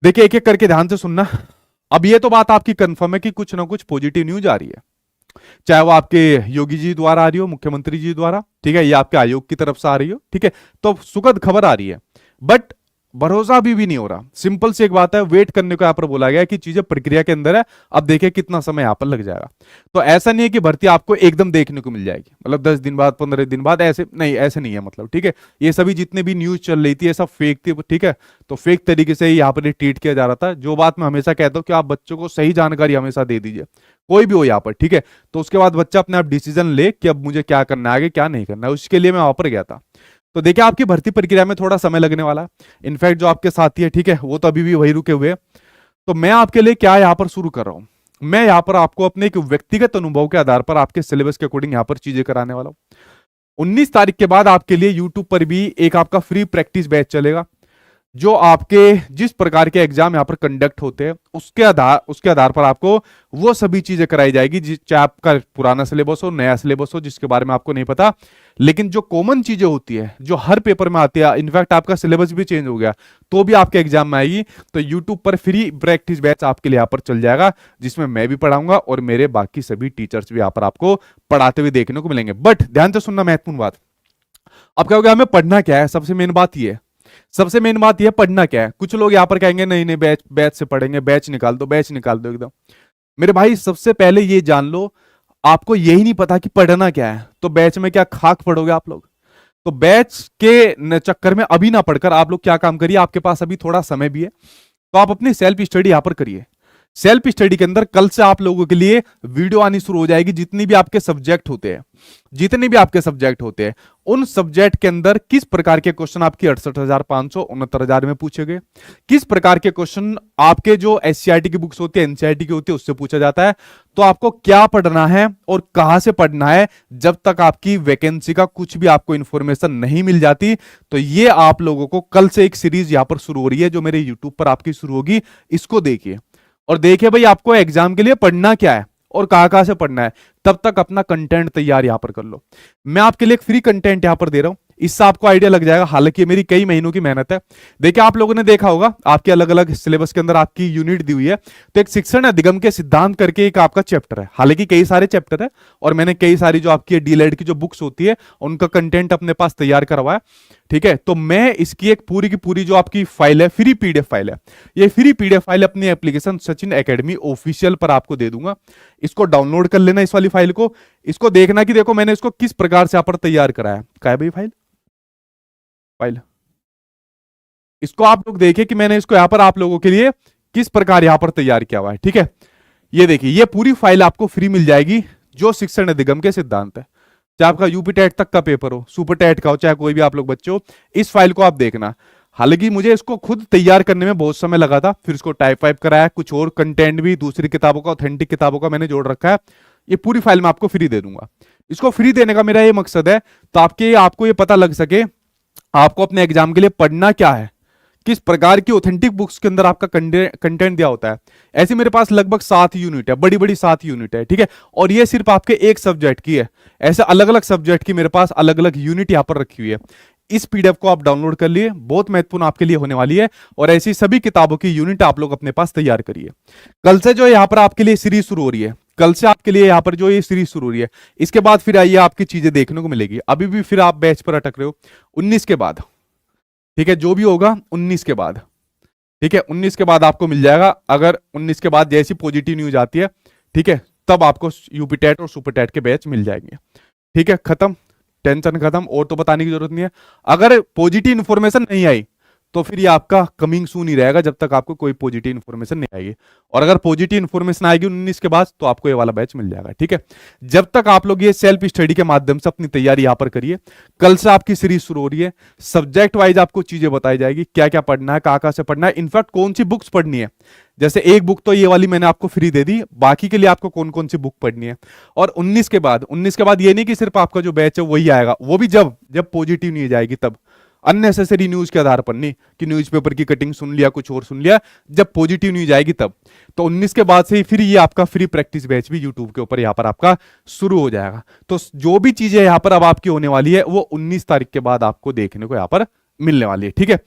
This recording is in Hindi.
देखिए एक एक करके ध्यान से सुनना। अब ये तो बात आपकी कंफर्म है कि कुछ ना कुछ पॉजिटिव न्यूज आ रही है, चाहे वो आपके योगी जी द्वारा आ रही हो, मुख्यमंत्री जी द्वारा, ठीक है, या आपके आयोग की तरफ से आ रही हो, ठीक है, तो सुखद खबर आ रही है। बट भरोसा अभी भी नहीं हो रहा। सिंपल सी एक बात है, वेट करने को यहाँ पर बोला गया है कि चीजें प्रक्रिया के अंदर है, अब देखिए कितना समय यहाँ पर लग जाएगा। तो ऐसा नहीं है कि भर्ती आपको एकदम देखने को मिल जाएगी, मतलब 10 दिन बाद, 15 दिन बाद, ऐसे नहीं, ऐसे नहीं है मतलब, ठीक है। ये सभी जितने भी न्यूज चल रही थी ये सब फेक थी, ठीक है। तो फेक तरीके से यहाँ पर ट्रीट किया जा रहा था। जो बात मैं हमेशा कहता हूँ कि आप बच्चों को सही जानकारी हमेशा दे दीजिए, कोई भी हो यहाँ पर, ठीक है। तो उसके बाद बच्चा अपने आप डिसीजन ले कि अब मुझे क्या करना है, आगे क्या नहीं करना है। उसके लिए मैं वहां पर गया था। तो देखिए आपकी भर्ती प्रक्रिया में थोड़ा समय लगने वाला है। इनफैक्ट जो आपके साथी है, ठीक है, वो तो अभी भी वही रुके हुए हैं। तो मैं आपके लिए क्या यहाँ पर शुरू कर रहा हूँ, मैं यहाँ पर आपको अपने एक व्यक्तिगत अनुभव के आधार पर आपके सिलेबस के अकॉर्डिंग यहाँ पर चीजें कराने वाला हूँ। 19 तारीख के बाद आपके लिए यूट्यूब पर भी एक आपका फ्री प्रैक्टिस बैच चलेगा, जो आपके जिस प्रकार के एग्जाम यहाँ पर कंडक्ट होते हैं उसके आधार पर आपको वो सभी चीजें कराई जाएगी, चाहे आपका पुराना सिलेबस हो, नया सिलेबस हो, जिसके बारे में आपको नहीं पता, लेकिन जो कॉमन चीजें होती है जो हर पेपर में आती है, इनफैक्ट आपका सिलेबस भी चेंज हो गया तो भी आपके एग्जाम में आएगी, तो यूट्यूब पर फ्री प्रैक्टिस बैच आपके लिए यहाँ पर चल जाएगा, जिसमें मैं भी पढ़ाऊंगा और मेरे बाकी सभी टीचर्स भी यहाँ पर आपको पढ़ाते हुए देखने को मिलेंगे। बट ध्यान से सुनना महत्वपूर्ण बात। अब क्या होगा, हमें पढ़ना क्या है, सबसे मेन बात ये है। सबसे मेन बात यह पढ़ना क्या है। कुछ लोग यहां पर कहेंगे नहीं नहीं बैच बैच से पढ़ेंगे, बैच निकाल दो, बैच निकाल दो एकदम। मेरे भाई सबसे पहले ये जान लो, आपको यही नहीं पता कि पढ़ना क्या है, तो बैच में क्या खाक पढ़ोगे आप लोग। तो बैच के चक्कर में अभी ना पढ़कर आप लोग क्या काम करिए, आपके पास अभी थोड़ा समय भी है, तो आप अपनी सेल्फ स्टडी यहां पर करिए। सेल्फ स्टडी के अंदर कल से आप लोगों के लिए वीडियो आनी शुरू हो जाएगी। जितनी भी आपके सब्जेक्ट होते हैं, जितने भी आपके सब्जेक्ट होते हैं, उन सब्जेक्ट के अंदर किस प्रकार के क्वेश्चन आपकी 68,500 69,000 में पूछे गए, किस प्रकार के क्वेश्चन आपके जो एससीईआरटी की बुक्स होती है, एनसीईआरटी की होती है, उससे पूछा जाता है। तो आपको क्या पढ़ना है और कहां से पढ़ना है, जब तक आपकी वैकेंसी का कुछ भी आपको इंफॉर्मेशन नहीं मिल जाती। तो ये आप लोगों को कल से एक सीरीज यहां पर शुरू हो रही है, जो मेरे यूट्यूब पर आपकी शुरू होगी। इसको देखिए और देखिए भाई आपको एग्जाम के लिए पढ़ना क्या है और कहां से पढ़ना है। तब तक अपना कंटेंट तैयार यहां पर कर लो। मैं आपके लिए एक फ्री कंटेंट यहां पर दे रहा हूं, इससे आपको आइडिया लग जाएगा। हालांकि मेरी कई महीनों की मेहनत है। देखिए आप लोगों ने देखा होगा आपके अलग अलग सिलेबस के अंदर आपकी यूनिट दी हुई है, तो एक शिक्षण अधिगम के सिद्धांत करके एक आपका चैप्टर है। हालांकि कई सारे चैप्टर है और मैंने कई सारी जो आपकी डीलेड की जो बुक्स होती है उनका कंटेंट अपने पास तैयार करवाया, ठीक है। तो मैं इसकी एक पूरी की पूरी जो आपकी फाइल है, फ्री पीडीएफ फाइल है, ये फ्री पीडीएफ फाइल अपनी एप्लीकेशन सचिन एकेडमी ऑफिशियल पर आपको दे दूंगा। इसको डाउनलोड कर लेना, इस वाली फाइल को। इसको देखना कि देखो मैंने इसको किस प्रकार से यहाँ पर तैयार कराया। क्या है भाई फाइल, फाइल इसको आप लोग देखिए कि मैंने इसको यहां पर आप लोगों के लिए किस प्रकार यहां पर तैयार किया हुआ है, ठीक है। ये देखिए ये पूरी फाइल आपको फ्री मिल जाएगी, जो शिक्षण अधिगम के सिद्धांत है। चाहे आपका यूपी टेट तक का पेपर हो, सुपर टेट का हो, चाहे कोई भी आप लोग बच्चे हो, इस फाइल को आप देखना। हालांकि मुझे इसको खुद तैयार करने में बहुत समय लगा था, फिर इसको टाइप वाइप कराया, कुछ और कंटेंट भी दूसरी किताबों का, ऑथेंटिक किताबों का मैंने जोड़ रखा है। ये पूरी फाइल मैं आपको फ्री दे दूंगा। इसको फ्री देने का मेरा ये मकसद है, ताकि आपको ये पता लग सके आपको अपने एग्जाम के लिए पढ़ना क्या है, किस प्रकार की ऑथेंटिक बुक्स के अंदर आपका कंटेंट दिया होता है। ऐसे मेरे पास लगभग 7 यूनिट है, बड़ी बड़ी 7 यूनिट है, ठीक है। और ये सिर्फ आपके एक सब्जेक्ट की है। ऐसे अलग अलग सब्जेक्ट की मेरे पास अलग अलग यूनिट यहां पर रखी हुई है। इस पीडीएफ को आप डाउनलोड कर लिए, बहुत महत्वपूर्ण आपके लिए होने वाली है। और ऐसी सभी किताबों की यूनिट आप लोग अपने पास तैयार करिए। कल से जो यहाँ पर आपके लिए सीरीज शुरू हो रही है, कल से आपके लिए यहाँ पर जो ये सीरीज शुरू हो रही है, इसके बाद फिर आइए आपकी चीजें देखने को मिलेगी। अभी भी फिर आप बैच पर अटक रहे हो 19 के बाद, ठीक है। जो भी होगा 19 के बाद, ठीक है, 19 के बाद आपको मिल जाएगा। अगर 19 के बाद जैसी पॉजिटिव न्यूज आती है, ठीक है, तब आपको यूपी टेट और सुपर टेट के बैच मिल जाएंगे, ठीक है। खत्म, टेंशन खत्म, और तो बताने की जरूरत नहीं है। अगर पॉजिटिव इंफॉर्मेशन नहीं आई तो फिर ये आपका कमिंग सून ही रहेगा, जब तक आपको कोई पॉजिटिव इंफॉर्मेशन नहीं आएगी। और अगर पॉजिटिव इंफॉर्मेशन आएगी 19 के बाद तो आपको ये वाला बैच मिल जाएगा, ठीक है। जब तक आप लोग ये सेल्फ स्टडी के माध्यम से अपनी तैयारी यहां पर करिए। कल से आपकी सीरीज शुरू हो रही है, सब्जेक्ट वाइज आपको चीजें बताई जाएगी, क्या क्या पढ़ना है, कहां से पढ़ना है, इनफैक्ट कौन सी बुक्स पढ़नी है। जैसे एक बुक तो ये वाली मैंने आपको फ्री दे दी, बाकी के लिए आपको कौन कौन सी बुक पढ़नी है। और 19 के बाद ये नहीं कि सिर्फ आपका जो बैच है वही आएगा, वो भी जब जब पॉजिटिव न्यूज आएगी तब। अननेसेसरी न्यूज के आधार पर नहीं कि न्यूज़पेपर की कटिंग सुन लिया, कुछ और सुन लिया, जब पॉजिटिव न्यूज आएगी तब। तो 19 के बाद से ही फिर ये आपका फ्री प्रैक्टिस बैच भी यूट्यूब के ऊपर यहाँ पर आपका शुरू हो जाएगा। तो जो भी चीजें यहाँ पर अब आपकी होने वाली है वो 19 तारीख के बाद आपको देखने को यहाँ पर मिलने वाली है, ठीक है।